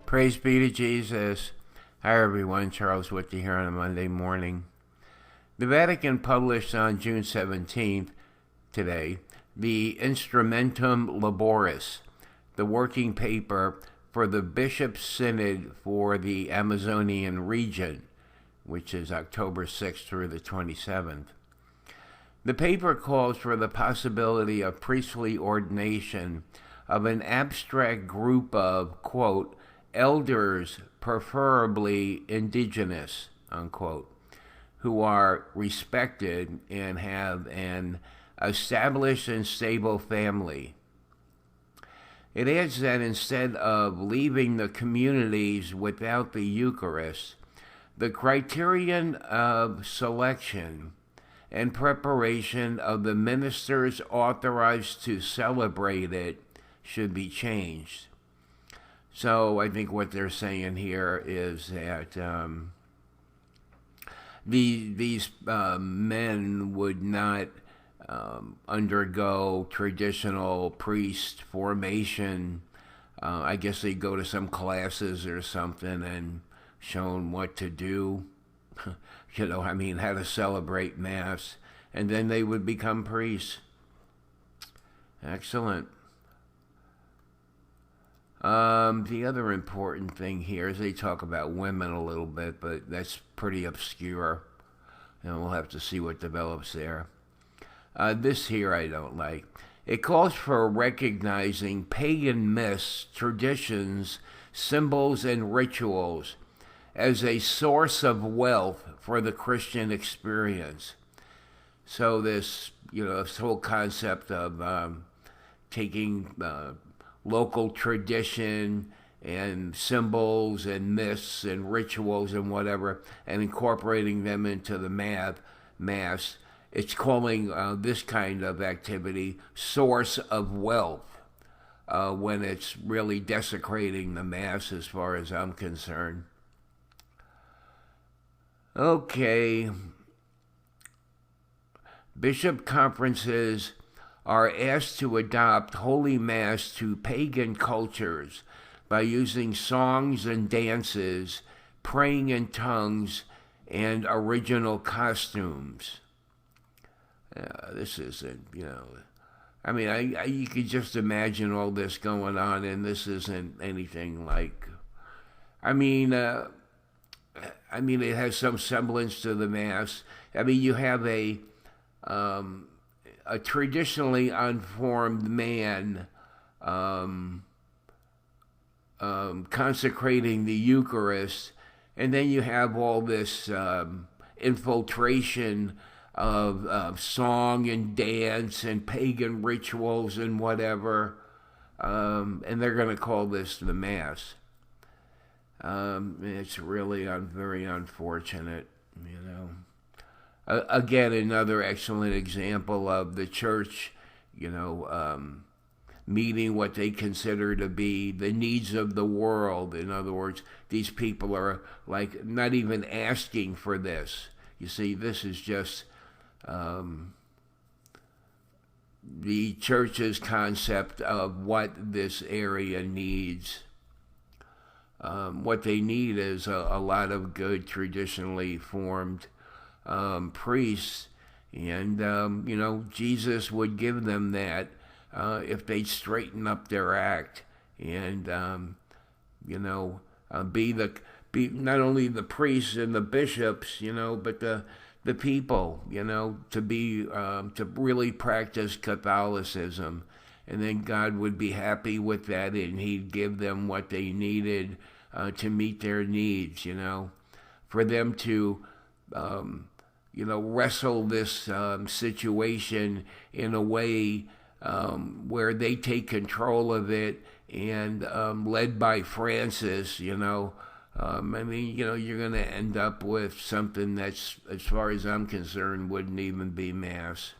Praise be to Jesus. Hi everyone, Charles Whitty here on a Monday morning. The Vatican published on June 17th, today, the Instrumentum Laboris, the working paper for the Bishop's Synod for the Amazonian region, which is October 6th through the 27th. The paper calls for the possibility of priestly ordination of an abstract group of, quote, elders, preferably indigenous, unquote, who are respected and have an established and stable family. It adds that instead of leaving the communities without the Eucharist, the criterion of selection and preparation of the ministers authorized to celebrate it should be changed. So I think what they're saying here is that these men would not undergo traditional priest formation. I guess they go to some classes or something and shown what to do, how to celebrate Mass, and then they would become priests. Excellent. The other important thing here is they talk about women a little bit, but that's pretty obscure, and we'll have to see what develops there. This here I don't like. It calls for recognizing pagan myths, traditions, symbols, and rituals as a source of wealth for the Christian experience. So this whole concept of taking local tradition and symbols and myths and rituals and whatever, and incorporating them into the Mass. It's calling this kind of activity source of wealth when it's really desecrating the Mass as far as I'm concerned. Okay. Bishop conferences are asked to adopt Holy Mass to pagan cultures by using songs and dances, praying in tongues, and original costumes. This isn't, you could just imagine all this going on, and this isn't anything like, it has some semblance to the Mass. You have a traditionally unformed man consecrating the Eucharist, and then you have all this infiltration of song and dance and pagan rituals and whatever, and they're going to call this the Mass. It's really very unfortunate, Again, another excellent example of the church, meeting what they consider to be the needs of the world. In other words, these people are not even asking for this. You see, this is just the church's concept of what this area needs. What they need is a lot of good traditionally formed priests, and Jesus would give them that if they straighten up their act and be not only the priests and the bishops, but the people, to really practice Catholicism, and then God would be happy with that, and He'd give them what they needed to meet their needs, for them to wrestle this situation in a way where they take control of it, and led by Francis, you're going to end up with something that's, as far as I'm concerned, wouldn't even be Mass.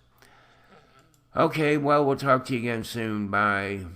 Okay, well, we'll talk to you again soon. Bye.